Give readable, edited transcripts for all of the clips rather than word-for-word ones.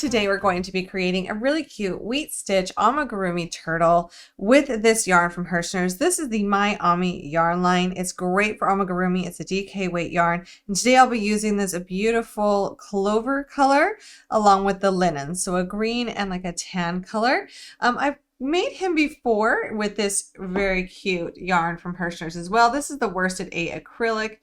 today we're going to be creating a really cute wheat stitch amigurumi turtle with this yarn from Hirschner's. This is the My Ami yarn line. It's great for amigurumi. It's a DK weight yarn. And today I'll be using this beautiful clover color along with the linen. So a green and like a tan color. I've made him before with this very cute yarn from Hirschner's as well. This is the Worsted A acrylic.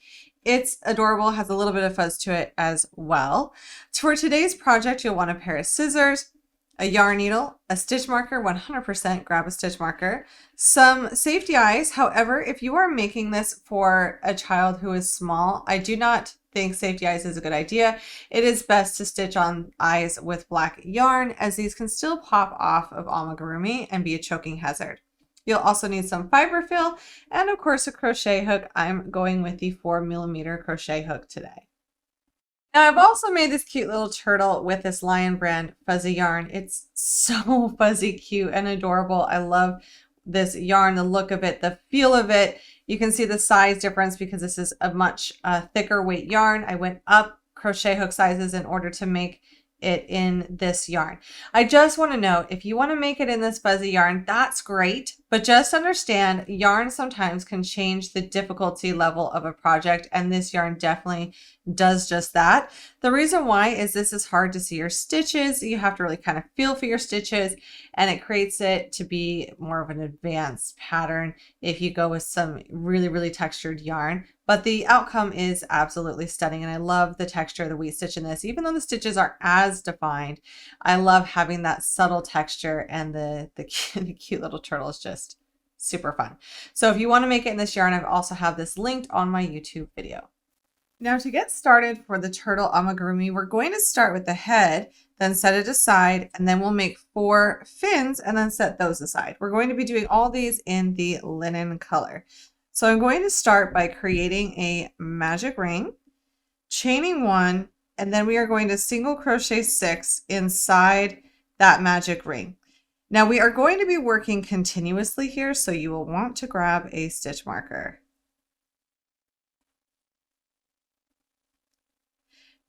It's adorable, has a little bit of fuzz to it as well. For today's project, you'll want a pair of scissors, a yarn needle, a stitch marker, 100% grab a stitch marker, some safety eyes. However, if you are making this for a child who is small, I do not think safety eyes is a good idea. It is best to stitch on eyes with black yarn, as these can still pop off of amigurumi and be a choking hazard. You'll also need some fiber fill and of course a crochet hook. I'm going with the 4mm crochet hook today. Now I've also made this cute little turtle with this Lion brand fuzzy yarn. It's so fuzzy, cute, and adorable. I love this yarn, the look of it, the feel of it. You can see the size difference because this is a much thicker weight yarn. I went up crochet hook sizes in order to make it in this yarn. I just want to note, if you want to make it in this fuzzy yarn, that's great, but just understand yarn sometimes can change the difficulty level of a project, and this yarn definitely does just that. The reason why is this is hard to see your stitches. You have to really kind of feel for your stitches, and it creates it to be more of an advanced pattern if you go with some really textured yarn. But the outcome is absolutely stunning, and I love the texture of the wheat stitch in this. Even though the stitches aren't as defined, I love having that subtle texture, and the cute little turtle is just super fun. So if you want to make it in this yarn, I also have this linked on my YouTube video. Now to get started for the turtle amigurumi, we're going to start with the head, then set it aside, and then we'll make 4 fins and then set those aside. We're going to be doing all these in the linen color. So I'm going to start by creating a magic ring, chaining 1, and then we are going to single crochet 6 inside that magic ring. Now we are going to be working continuously here, so you will want to grab a stitch marker.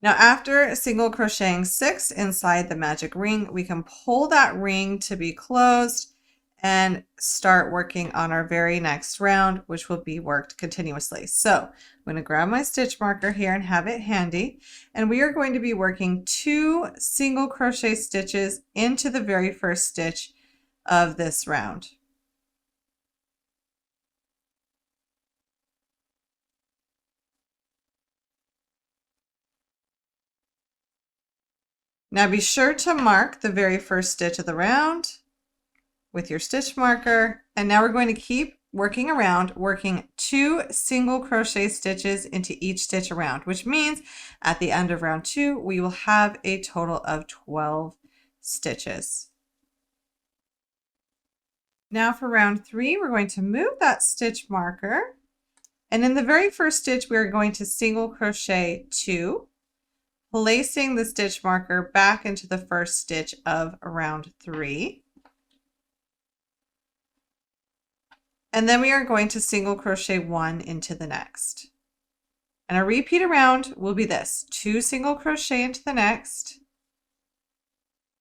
Now after single crocheting 6 inside the magic ring, we can pull that ring to be closed and start working on our very next round, which will be worked continuously. So I'm going to grab my stitch marker here and have it handy, and we are going to be working 2 single crochet stitches into the very first stitch of this round. Now be sure to mark the very first stitch of the round with your stitch marker, and now we're going to keep working around, working 2 single crochet stitches into each stitch around, which means at the end of round 2 we will have a total of 12 stitches. Now for round 3, we're going to move that stitch marker, and in the very first stitch we are going to single crochet 2, placing the stitch marker back into the first stitch of round 3. And then we are going to single crochet 1 into the next. And a repeat around will be this: 2 single crochet into the next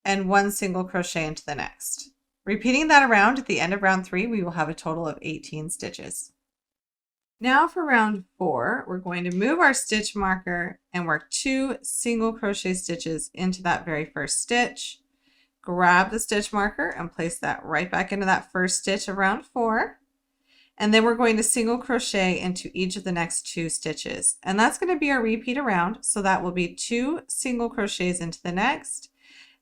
and 1 single crochet into the next. Repeating that around, at the end of round 3, we will have a total of 18 stitches. Now for round 4, we're going to move our stitch marker and work 2 single crochet stitches into that very first stitch. Grab the stitch marker and place that right back into that first stitch of round 4. And then we're going to single crochet into each of the next 2 stitches. And that's going to be our repeat around. So that will be 2 single crochets into the next,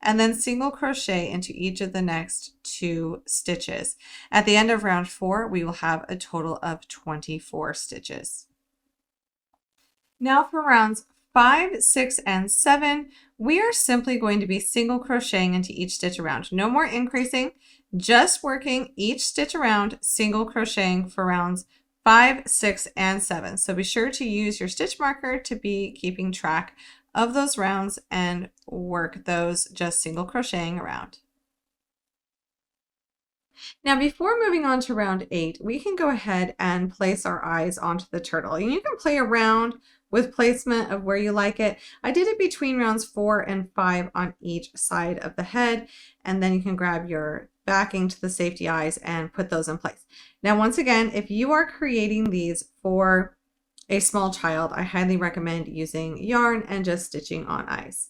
and then single crochet into each of the next 2 stitches. At the end of round 4, we will have a total of 24 stitches. Now for rounds 5, 6, and 7, we are simply going to be single crocheting into each stitch around. No more increasing, just working each stitch around, single crocheting for rounds 5, 6, and 7. So be sure to use your stitch marker to be keeping track of those rounds and work those just single crocheting around. Now before moving on to round 8, we can go ahead and place our eyes onto the turtle. And you can play around with placement of where you like it. I did it between rounds 4 and 5 on each side of the head, and then you can grab your backing to the safety eyes and put those in place. Now, once again, if you are creating these for a small child, I highly recommend using yarn and just stitching on eyes.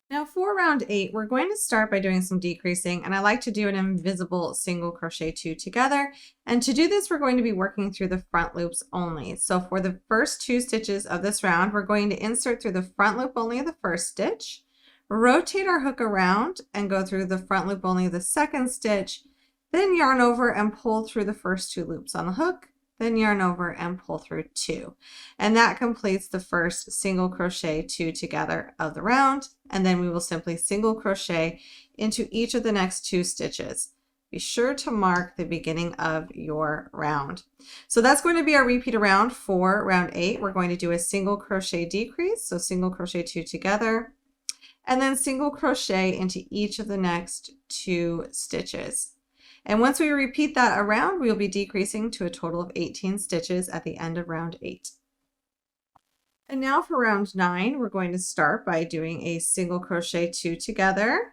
Now for round 8, we're going to start by doing some decreasing, and I like to do an invisible single crochet 2 together. And to do this, we're going to be working through the front loops only. So for the first 2 stitches of this round, we're going to insert through the front loop only of the first stitch, rotate our hook around and go through the front loop only of the second stitch, then yarn over and pull through the first 2 loops on the hook, then yarn over and pull through 2. And that completes the first single crochet 2 together of the round. And then we will simply single crochet into each of the next 2 stitches. Be sure to mark the beginning of your round. So that's going to be our repeat around for round 8. We're going to do a single crochet decrease, so single crochet 2 together, and then single crochet into each of the next 2 stitches. And once we repeat that around, we will be decreasing to a total of 18 stitches at the end of round 8. And now for round 9, we're going to start by doing a single crochet 2 together,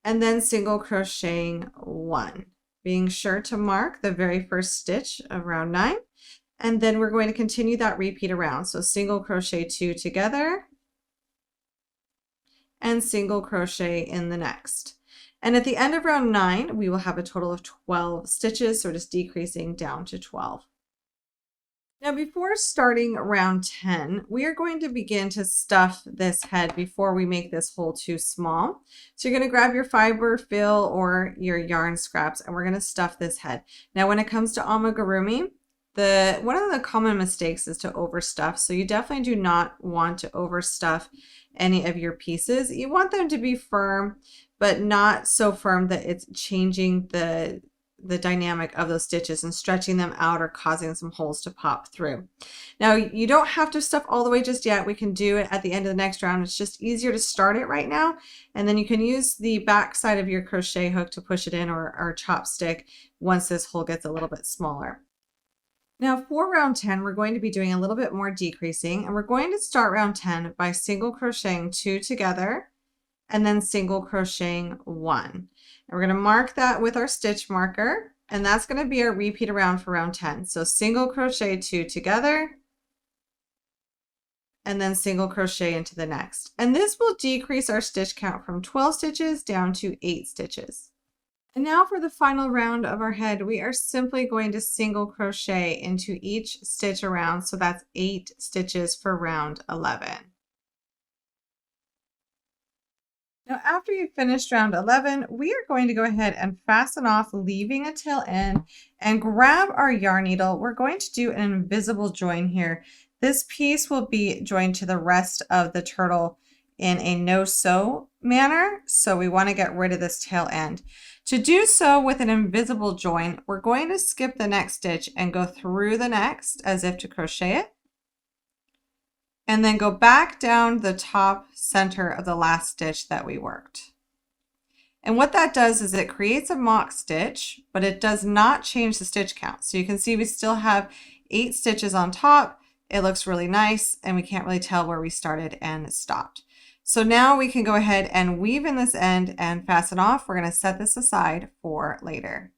and then single crocheting 1, being sure to mark the very first stitch of round 9. And then we're going to continue that repeat around. So single crochet 2 together, and single crochet in the next. And at the end of round 9, we will have a total of 12 stitches, so just decreasing down to 12. Now, before starting round 10, we are going to begin to stuff this head before we make this hole too small. So you're going to grab your fiber fill or your yarn scraps, and we're going to stuff this head. Now, when it comes to amigurumi, one of the common mistakes is to overstuff. So you definitely do not want to overstuff any of your pieces. You want them to be firm, but not so firm that it's changing the dynamic of those stitches and stretching them out or causing some holes to pop through. Now, you don't have to stuff all the way just yet. We can do it at the end of the next round. It's just easier to start it right now. And then you can use the back side of your crochet hook to push it in, or chopstick once this hole gets a little bit smaller. Now for round 10, we're going to be doing a little bit more decreasing, and we're going to start round 10 by single crocheting 2 together, and then single crocheting 1. And we're going to mark that with our stitch marker, and that's going to be our repeat around for round 10. So single crochet 2 together, and then single crochet into the next. And this will decrease our stitch count from 12 stitches down to 8 stitches. And now for the final round of our head, we are simply going to single crochet into each stitch around. So that's 8 stitches for round 11. Now, after you've finished round 11, we are going to go ahead and fasten off, leaving a tail end, and grab our yarn needle. We're going to do an invisible join here. This piece will be joined to the rest of the turtle in a no-sew manner, so we want to get rid of this tail end. To do so with an invisible join, we're going to skip the next stitch and go through the next as if to crochet it, and then go back down the top center of the last stitch that we worked. And what that does is it creates a mock stitch, but it does not change the stitch count. So you can see we still have 8 stitches on top. It looks really nice, and we can't really tell where we started and stopped. So now we can go ahead and weave in this end and fasten off. We're going to set this aside for later.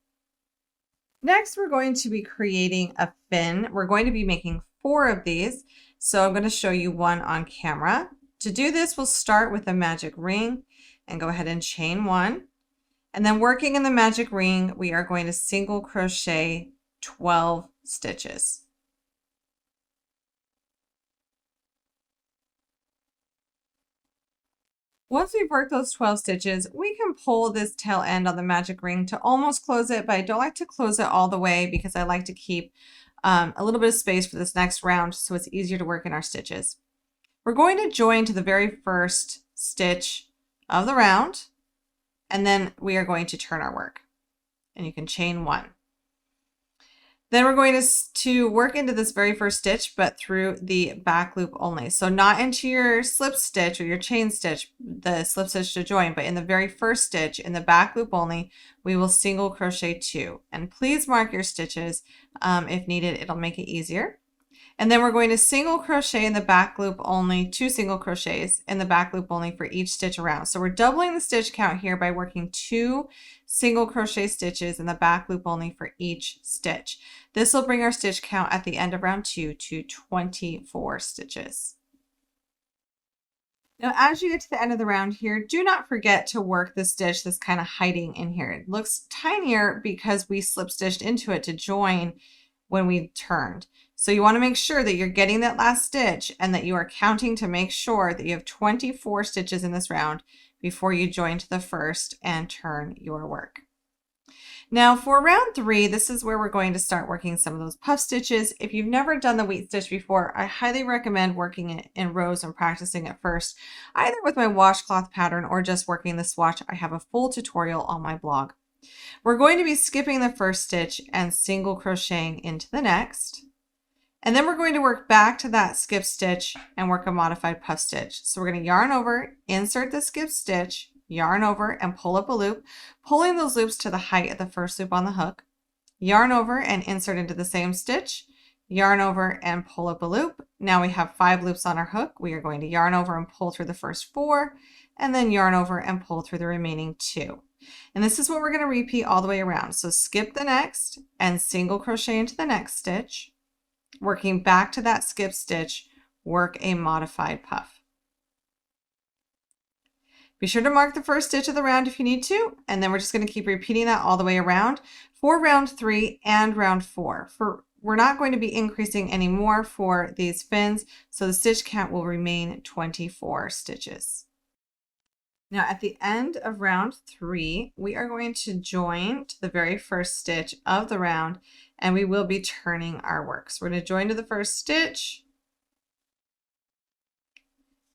Next, we're going to be creating a fin. We're going to be making 4 of these. So I'm going to show you one on camera. To do this, we'll start with a magic ring and go ahead and chain 1. And then working in the magic ring, we are going to single crochet 12 stitches. Once we've worked those 12 stitches, we can pull this tail end on the magic ring to almost close it, but I don't like to close it all the way because I like to keep a little bit of space for this next round so it's easier to work in our stitches. We're going to join to the very first stitch of the round, and then we are going to turn our work. And you can chain 1. Then we're going to work into this very first stitch, but through the back loop only. So not into your slip stitch or your chain stitch, the slip stitch to join, but in the very first stitch in the back loop only, we will single crochet 2. And please mark your stitches if needed, it'll make it easier. And then we're going to single crochet in the back loop only, 2 single crochets in the back loop only for each stitch around. So we're doubling the stitch count here by working 2 single crochet stitches in the back loop only for each stitch. This will bring our stitch count at the end of round 2 to 24 stitches. Now, as you get to the end of the round here, do not forget to work the stitch that's kind of hiding in here. It looks tinier because we slip stitched into it to join when we turned. So you want to make sure that you're getting that last stitch and that you are counting to make sure that you have 24 stitches in this round before you join to the first and turn your work. Now for round 3, this is where we're going to start working some of those puff stitches. If you've never done the wheat stitch before, I highly recommend working it in rows and practicing it first, either with my washcloth pattern or just working the swatch. I have a full tutorial on my blog. We're going to be skipping the first stitch and single crocheting into the next. And then we're going to work back to that skip stitch and work a modified puff stitch. So we're going to yarn over, insert the skip stitch, yarn over and pull up a loop, pulling those loops to the height of the first loop on the hook, yarn over and insert into the same stitch, yarn over and pull up a loop. Now we have 5 loops on our hook. We are going to yarn over and pull through the first 4, and then yarn over and pull through the remaining 2. And this is what we're going to repeat all the way around. So skip the next and single crochet into the next stitch, working back to that skip stitch, work a modified puff. Be sure to mark the first stitch of the round if you need to, and then we're just going to keep repeating that all the way around for round 3 and round 4. We're not going to be increasing anymore for these fins, so the stitch count will remain 24 stitches. Now at the end of round 3, we are going to join to the very first stitch of the round, and we will be turning our work. So we're going to join to the first stitch,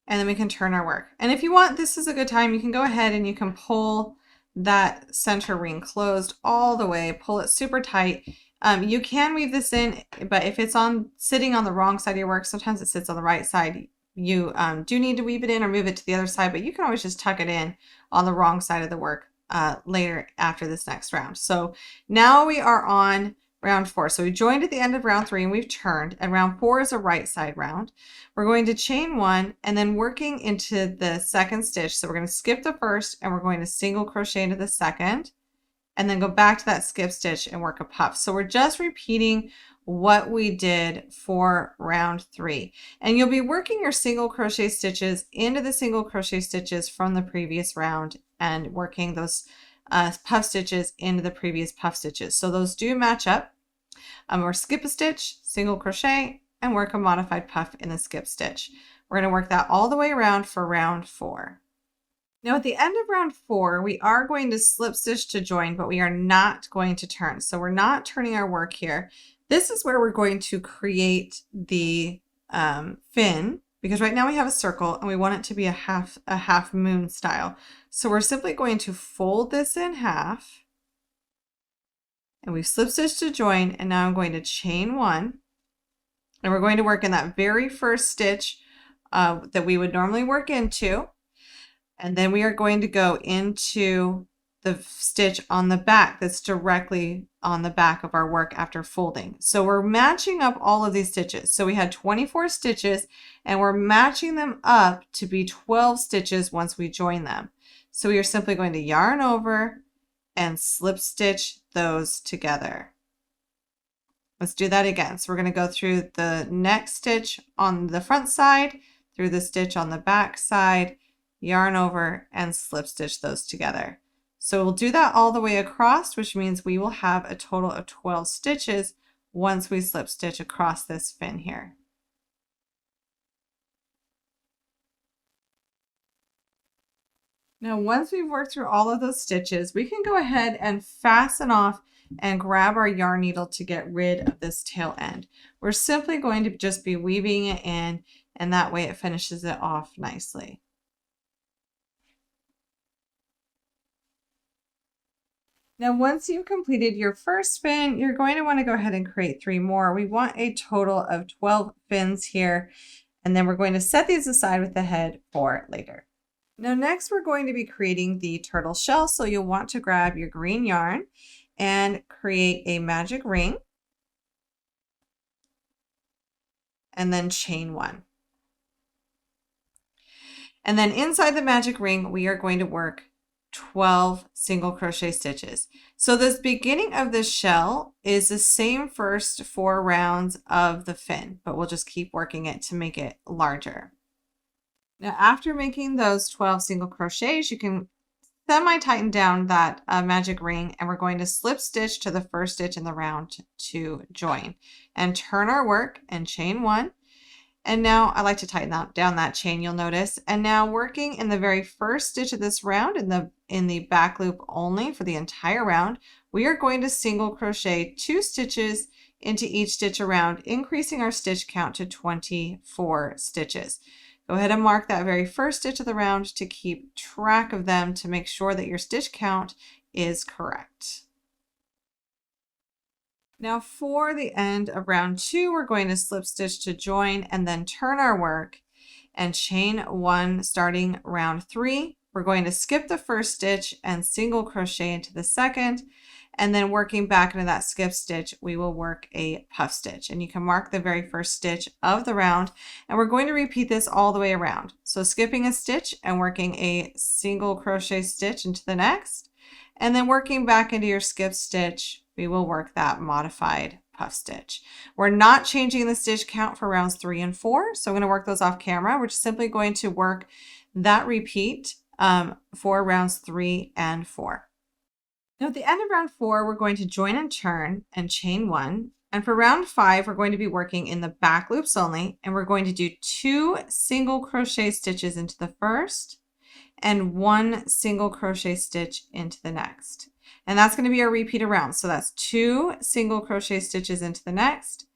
and then we can turn our work. And if you want, this is a good time. You can go ahead and you can pull that center ring closed all the way, pull it super tight. You can weave this in, but if it's sitting on the wrong side of your work, sometimes it sits on the right side. You do need to weave it in or move it to the other side, but you can always just tuck it in on the wrong side of the work later after this next round. So now we are on round 4. So we joined at the end of round 3 and we've turned, and round 4 is a right side round. We're going to chain 1 and then working into the second stitch. So we're going to skip the first and we're going to single crochet into the second and then go back to that skip stitch and work a puff. So we're just repeating what we did for round 3, and you'll be working your single crochet stitches into the single crochet stitches from the previous round and working those puff stitches into the previous puff stitches. So those do match up. Or skip a stitch, single crochet, and work a modified puff in the skip stitch. We're going to work that all the way around for round 4. Now at the end of round 4, we are going to slip stitch to join, but we are not going to turn. So we're not turning our work here. This is where we're going to create the fin, because right now we have a circle and we want it to be a half moon style. So we're simply going to fold this in half, and we've slip stitched to join, and now I'm going to chain 1, and we're going to work in that very first stitch that we would normally work into, and then we are going to go into the stitch on the back that's directly on the back of our work after folding. So we're matching up all of these stitches. So we had 24 stitches and we're matching them up to be 12 stitches once we join them. So we are simply going to yarn over and slip stitch those together. Let's do that again. So we're going to go through the next stitch on the front side, through the stitch on the back side, yarn over and slip stitch those together. So we'll do that all the way across, which means we will have a total of 12 stitches once we slip stitch across this fin here. Now, once we've worked through all of those stitches, we can go ahead and fasten off and grab our yarn needle to get rid of this tail end. We're simply going to just be weaving it in, and that way it finishes it off nicely. Now, once you've completed your first fin, you're going to want to go ahead and create 3 more. We want a total of 12 fins here, and then we're going to set these aside with the head for later. Now, next we're going to be creating the turtle shell. So you'll want to grab your green yarn and create a magic ring. and then chain 1. And then inside the magic ring, we are going to work 12 single crochet stitches. So this beginning of the shell is the same first 4 rounds of the fin, but we'll just keep working it to make it larger. Now, after making those 12 single crochets, you can semi-tighten down that magic ring, and we're going to slip stitch to the first stitch in the round to join and turn our work and chain 1. And now I like to tighten down that chain, you'll notice. And now working in the very first stitch of this round in the back loop only for the entire round, we are going to single crochet 2 stitches into each stitch around, increasing our stitch count to 24 stitches. Go ahead and mark that very first stitch of the round to keep track of them to make sure that your stitch count is correct. Now for the end of round 2, we're going to slip stitch to join and then turn our work and chain 1 starting round 3. We're going to skip the first stitch and single crochet into the second, and then working back into that skip stitch, we will work a puff stitch. And you can mark the very first stitch of the round, and we're going to repeat this all the way around. So skipping a stitch and working a single crochet stitch into the next, and then working back into your skip stitch, we will work that modified puff stitch. We're not changing the stitch count for rounds 3 and 4, so I'm going to work those off camera. We're just simply going to work that repeat for rounds 3 and 4. Now at the end of round 4, we're going to join and turn and chain 1. And for round 5, we're going to be working in the back loops only, and we're going to do 2 single crochet stitches into the first and 1 single crochet stitch into the next. And that's going to be our repeat around. So that's 2 single crochet stitches into the next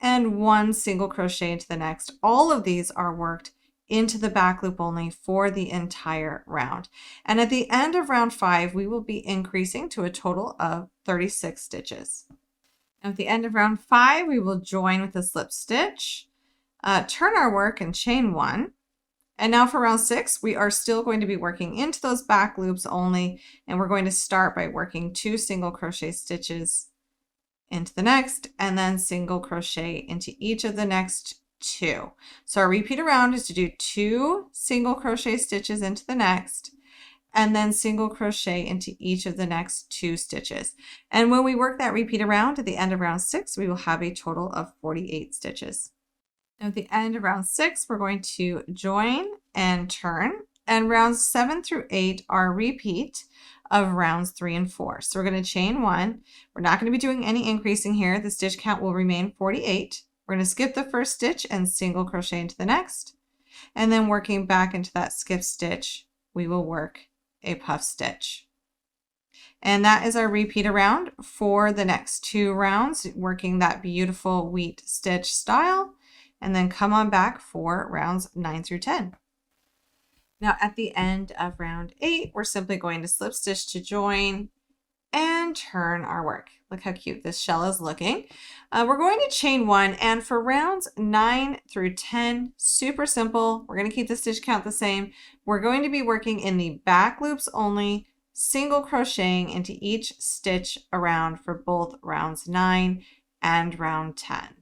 and 1 single crochet into the next. All of these are worked into the back loop only for the entire round. And at the end of round 5, we will be increasing to a total of 36 stitches. At the end of round 5, we will join with a slip stitch, turn our work and chain 1. And now for round 6, we are still going to be working into those back loops only, and we're going to start by working 2 single crochet stitches into the next, and then single crochet into each of the next 2. So our repeat around is to do 2 single crochet stitches into the next, and then single crochet into each of the next 2 stitches. And when we work that repeat around at the end of round 6, we will have a total of 48 stitches. At the end of round 6, we're going to join and turn, and rounds 7 through 8 are a repeat of rounds 3 and 4. So we're going to chain 1. We're not going to be doing any increasing here. The stitch count will remain 48. We're going to skip the first stitch and single crochet into the next, and then working back into that skip stitch, we will work a puff stitch. And that is our repeat around for the next 2 rounds, working that beautiful wheat stitch style. And then come on back for rounds 9 through 10. Now at the end of round 8, we're simply going to slip stitch to join and turn our work. Look how cute this shell is looking. We're going to chain 1, and for rounds 9 through 10, super simple. We're going to keep the stitch count the same. We're going to be working in the back loops only, single crocheting into each stitch around for both rounds 9 and round 10.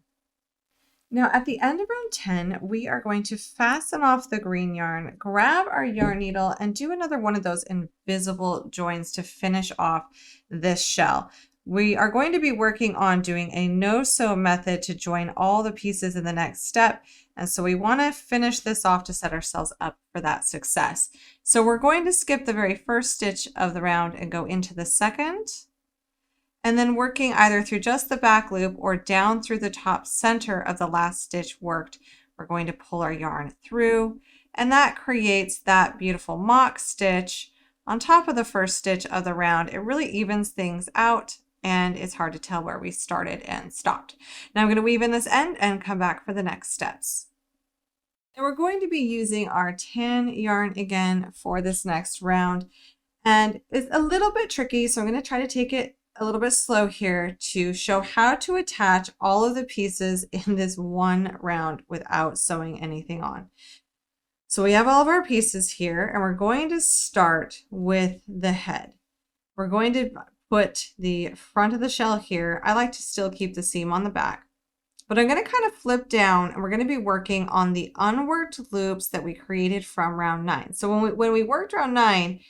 Now at the end of round 10, we are going to fasten off the green yarn, grab our yarn needle, and do another one of those invisible joins to finish off this shell. We are going to be working on doing a no-sew method to join all the pieces in the next step. And so we want to finish this off to set ourselves up for that success. So we're going to skip the very first stitch of the round and go into the second. And then working either through just the back loop or down through the top center of the last stitch worked, we're going to pull our yarn through, and that creates that beautiful mock stitch on top of the first stitch of the round. It really evens things out, and it's hard to tell where we started and stopped. Now I'm going to weave in this end and come back for the next steps. And we're going to be using our tan yarn again for this next round, and it's a little bit tricky, so I'm going to try to take it a little bit slow here to show how to attach all of the pieces in this one round without sewing anything on. So we have all of our pieces here, and we're going to start with the head. We're going to put the front of the shell here. I like to still keep the seam on the back. But I'm going to kind of flip down and we're going to be working on the unworked loops that we created from round 9. So when we worked round 9,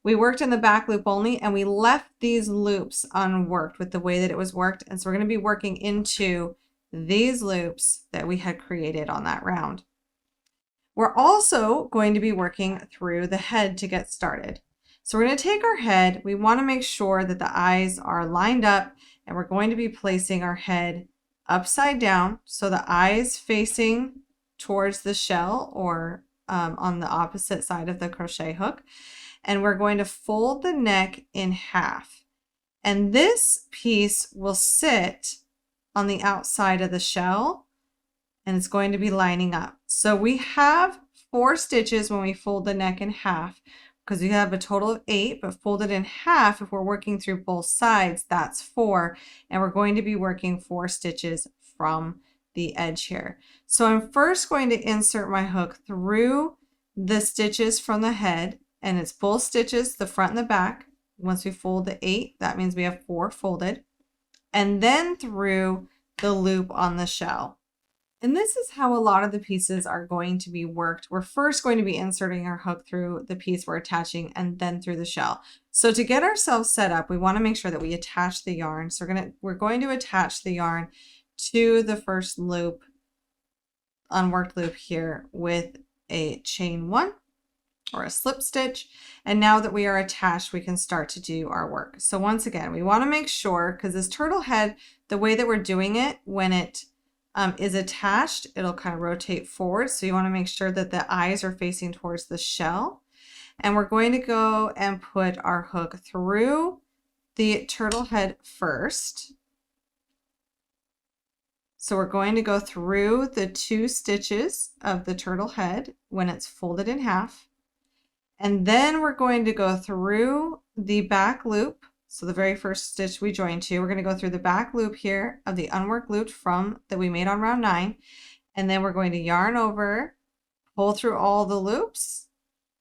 we worked in the back loop only and we left these loops unworked with the way that it was worked. And so we're going to be working into these loops that we had created on that round. We're also going to be working through the head to get started. So we're going to take our head. We want to make sure that the eyes are lined up and we're going to be placing our head upside down. So the eyes facing towards the shell or on the opposite side of the crochet hook. And we're going to fold the neck in half. And this piece will sit on the outside of the shell and it's going to be lining up. So we have 4 stitches when we fold the neck in half because we have a total of 8, but folded in half, if we're working through both sides, that's 4. And we're going to be working 4 stitches from the edge here. So I'm first going to insert my hook through the stitches from the head, and it's both stitches, the front and the back. Once we fold the 8, that means we have 4 folded, and then through the loop on the shell. And this is how a lot of the pieces are going to be worked. We're first going to be inserting our hook through the piece we're attaching and then through the shell. So to get ourselves set up, we want to make sure that we attach the yarn. So we're going to attach the yarn to the first loop, unworked loop here with a chain 1 or a slip stitch. And now that we are attached, we can start to do our work. So once again, we want to make sure, because this turtle head, the way that we're doing it, when it is attached, it'll kind of rotate forward. So you want to make sure that the eyes are facing towards the shell. And we're going to go and put our hook through the turtle head first. So we're going to go through the 2 stitches of the turtle head when it's folded in half. And then we're going to go through the back loop. So the very first stitch we joined to, we're going to go through the back loop here of the unworked loop from that we made on round 9. And then we're going to yarn over, pull through all the loops,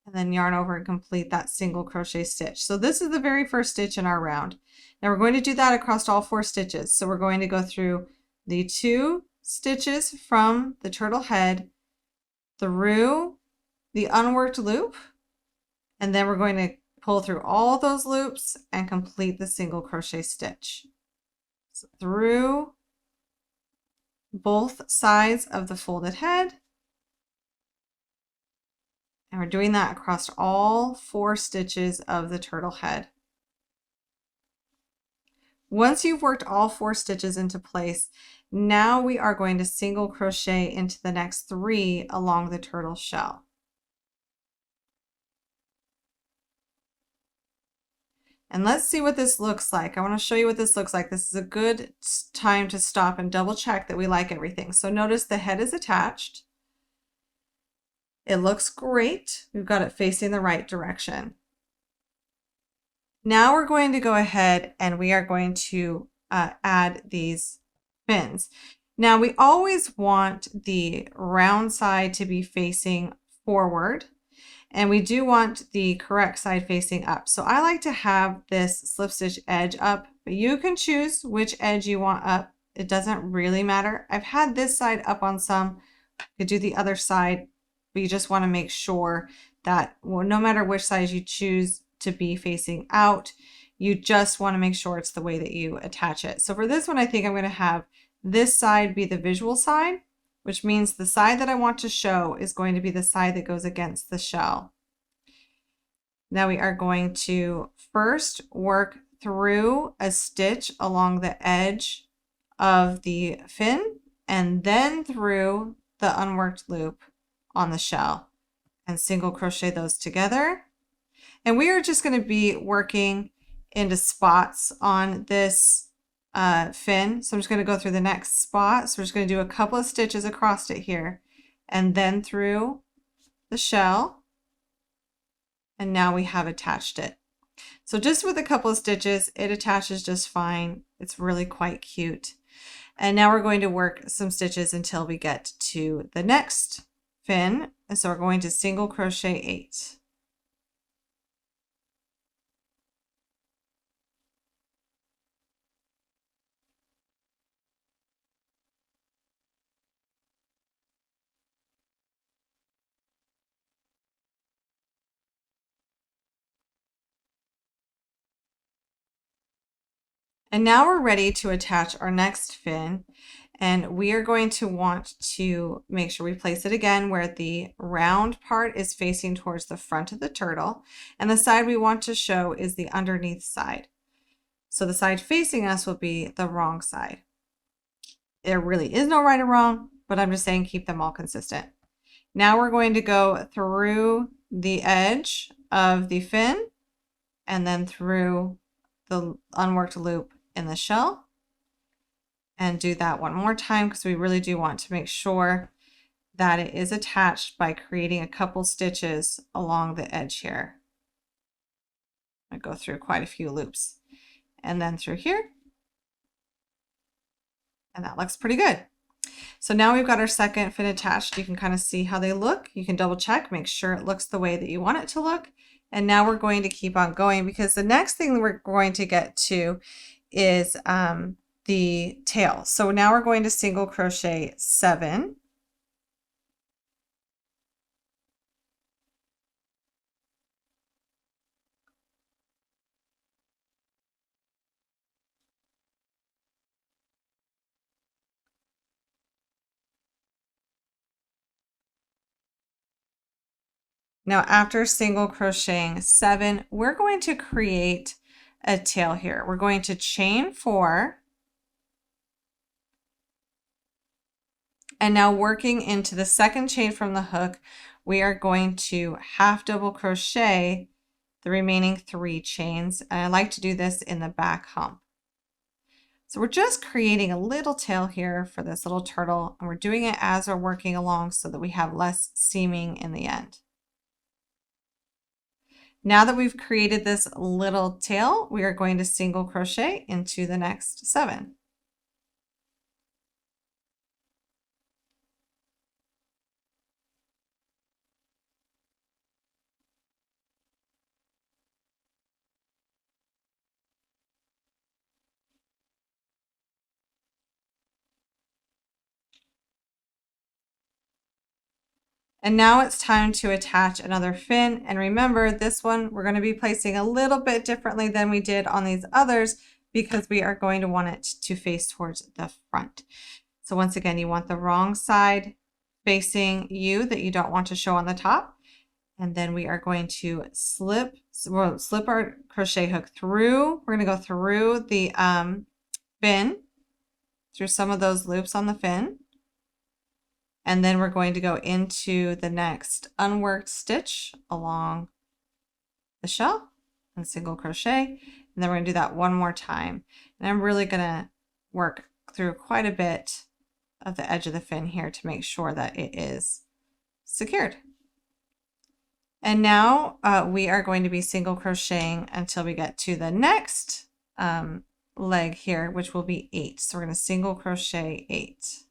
and then yarn over and complete that single crochet stitch. So this is the very first stitch in our round. Now we're going to do that across all 4 stitches. So we're going to go through the 2 stitches from the turtle head through the unworked loop, and then we're going to pull through all those loops and complete the single crochet stitch. So through both sides of the folded head. And we're doing that across all 4 stitches of the turtle head. Once you've worked all 4 stitches into place, now we are going to single crochet into the next 3 along the turtle shell. And let's see what this looks like. I want to show you what this looks like. This is a good time to stop and double check that we like everything. So notice the head is attached. It looks great. We've got it facing the right direction. Now we're going to go ahead and we are going to add these fins. Now we always want the round side to be facing forward. And we do want the correct side facing up. So I like to have this slip stitch edge up, but you can choose which edge you want up. It doesn't really matter. I've had this side up on some. You could do the other side, but you just want to make sure that, well, no matter which side you choose to be facing out, you just want to make sure it's the way that you attach it. So for this one, I think I'm going to have this side be the visual side, which means the side that I want to show is going to be the side that goes against the shell. Now we are going to first work through a stitch along the edge of the fin and then through the unworked loop on the shell and single crochet those together. And we are just going to be working into spots on this fin. So I'm just going to go through the next spot. So we're just going to do a couple of stitches across it here and then through the shell. And now we have attached it. So just with a couple of stitches, it attaches just fine. It's really quite cute. And now we're going to work some stitches until we get to the next fin. And so we're going to single crochet 8. And now we're ready to attach our next fin. And we are going to want to make sure we place it again where the round part is facing towards the front of the turtle. And the side we want to show is the underneath side. So the side facing us will be the wrong side. There really is no right or wrong, but I'm just saying keep them all consistent. Now we're going to go through the edge of the fin and then through the unworked loop in the shell. And do that one more time because we really do want to make sure that it is attached by creating a couple stitches along the edge here. I go through quite a few loops and then through here. And that looks pretty good. So now we've got our second fin attached. You can kind of see how they look. You can double check, make sure it looks the way that you want it to look. And now we're going to keep on going because the next thing we're going to get to is the tail. So now we're going to single crochet 7. Now after single crocheting 7, we're going to create a tail here. We're going to chain 4. And now working into the second chain from the hook, we are going to half double crochet the remaining 3 chains. And I like to do this in the back hump. So we're just creating a little tail here for this little turtle, and we're doing it as we're working along so that we have less seaming in the end. Now that we've created this little tail, we are going to single crochet into the next 7. And now it's time to attach another fin. And remember, this one we're going to be placing a little bit differently than we did on these others because we are going to want it to face towards the front. So once again, you want the wrong side facing you that you don't want to show on the top. And then we are going to slip our crochet hook through. We're going to go through the fin, through some of those loops on the fin. And then we're going to go into the next unworked stitch along the shell and single crochet. And then we're going to do that one more time. And I'm really going to work through quite a bit of the edge of the fin here to make sure that it is secured. And now we are going to be single crocheting until we get to the next leg here, which will be 8. So we're going to single crochet 8.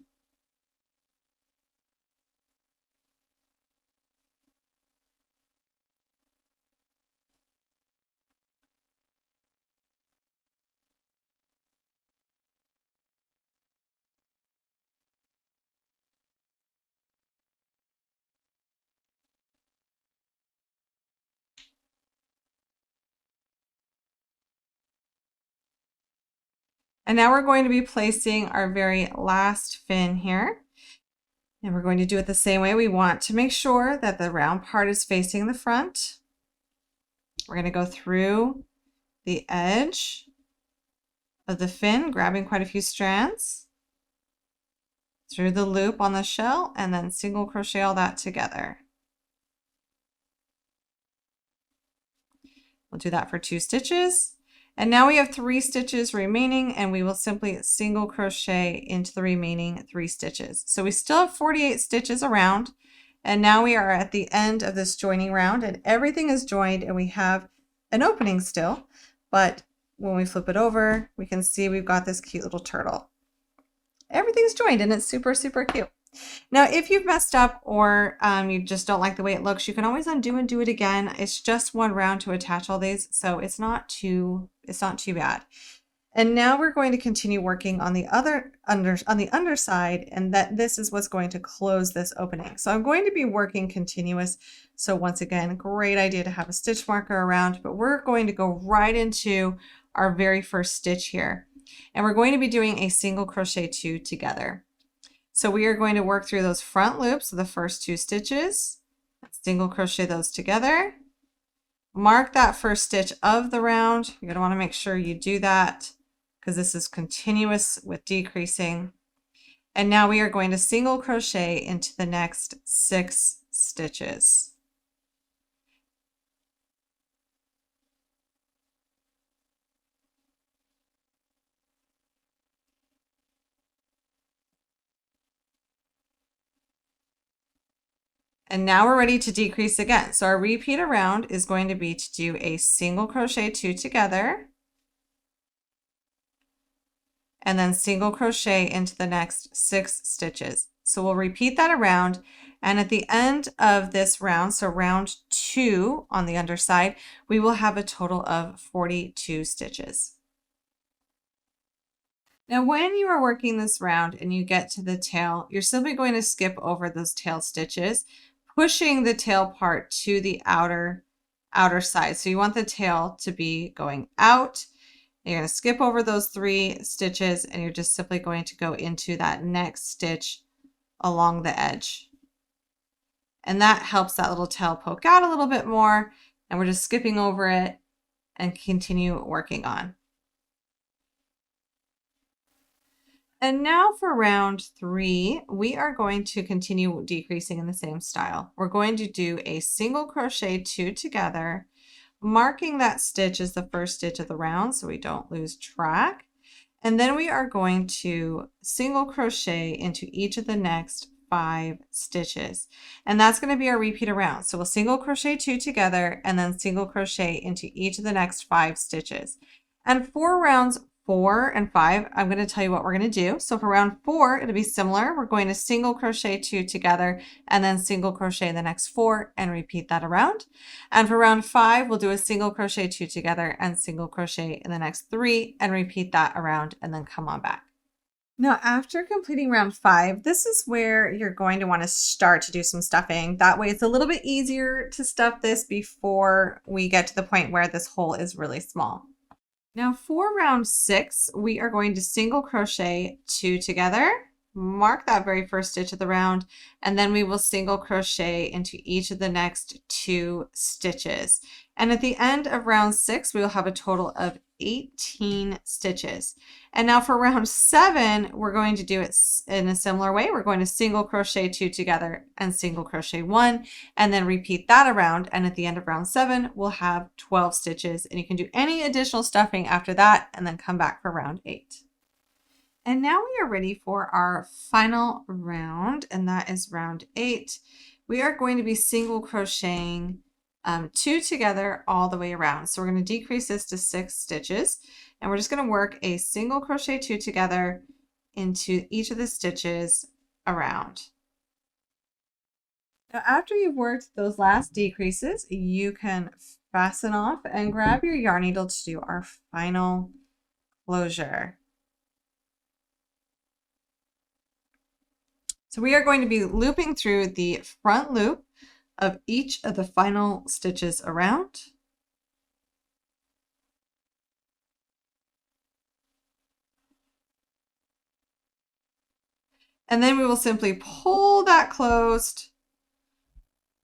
And now we're going to be placing our very last fin here. And we're going to do it the same way. We want to make sure that the round part is facing the front. We're going to go through the edge of the fin, grabbing quite a few strands, through the loop on the shell, and then single crochet all that together. We'll do that for 2 stitches. And now we have 3 stitches remaining, and we will simply single crochet into the remaining 3 stitches. So we still have 48 stitches around, and now we are at the end of this joining round, and everything is joined, and we have an opening still. But when we flip it over, we can see we've got this cute little turtle. Everything's joined, and it's super, super cute. Now, if you've messed up or you just don't like the way it looks, you can always undo and do it again. It's just one round to attach all these, so it's not too bad. And now we're going to continue working on the underside, and this is what's going to close this opening. So I'm going to be working continuous. So once again, great idea to have a stitch marker around, but we're going to go right into our very first stitch here. And we're going to be doing a single crochet 2 together. So we are going to work through those front loops of the first 2 stitches, single crochet those together, mark that first stitch of the round. You're going to want to make sure you do that because this is continuous with decreasing. And now we are going to single crochet into the next 6 stitches. And now we're ready to decrease again. So our repeat around is going to be to do a single crochet 2 together, and then single crochet into the next 6 stitches. So we'll repeat that around, and at the end of this round, so round 2 on the underside, we will have a total of 42 stitches. Now when you are working this round and you get to the tail, you're simply going to skip over those tail stitches, pushing the tail part to the outer side. So you want the tail to be going out. You're going to skip over those 3 stitches and you're just simply going to go into that next stitch along the edge. And that helps that little tail poke out a little bit more. And we're just skipping over it and continue working on. And now for round 3, we are going to continue decreasing in the same style. We're going to do a single crochet 2 together, marking that stitch as the first stitch of the round so we don't lose track. And then we are going to single crochet into each of the next 5 stitches. And that's going to be our repeat around. So we'll single crochet 2 together and then single crochet into each of the next 5 stitches. And for rounds 4 and 5, I'm going to tell you what we're going to do. So for round 4, it'll be similar. We're going to single crochet 2 together and then single crochet the next 4 and repeat that around. And for round 5, we'll do a single crochet 2 together and single crochet in the next 3 and repeat that around and then come on back. Now, after completing round 5, this is where you're going to want to start to do some stuffing. That way it's a little bit easier to stuff this before we get to the point where this hole is really small. Now for round 6, we are going to single crochet 2 together, mark that very first stitch of the round, and then we will single crochet into each of the next 2 stitches. And at the end of round 6, we will have a total of 18 stitches. And now for round 7, we're going to do it in a similar way. We're going to single crochet 2 together and single crochet 1, and then repeat that around. And at the end of round 7, we'll have 12 stitches, and you can do any additional stuffing after that and then come back for round 8. And now we are ready for our final round, and that is round 8. We are going to be single crocheting 2 together all the way around. So we're going to decrease this to 6 stitches, and we're just going to work a single crochet 2 together into each of the stitches around. Now after you've worked those last decreases, you can fasten off and grab your yarn needle to do our final closure. So we are going to be looping through the front loop of each of the final stitches around. And then we will simply pull that closed,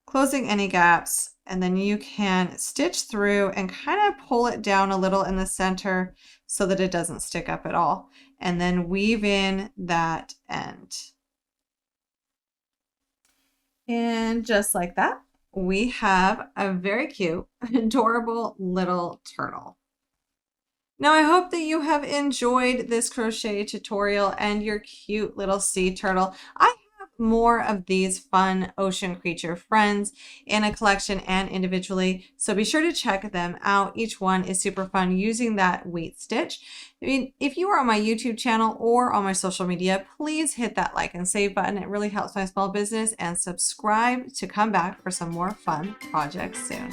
closing any gaps, and then you can stitch through and kind of pull it down a little in the center so that it doesn't stick up at all, and then weave in that end. And just like that, we have a very cute, adorable little turtle. Now I hope that you have enjoyed this crochet tutorial and your cute little sea turtle. I have more of these fun ocean creature friends in a collection and individually, so be sure to check them out. Each one is super fun using that wheat stitch. I mean, if you are on my YouTube channel or on my social media, please hit that like and save button. It really helps my small business, and subscribe to come back for some more fun projects soon.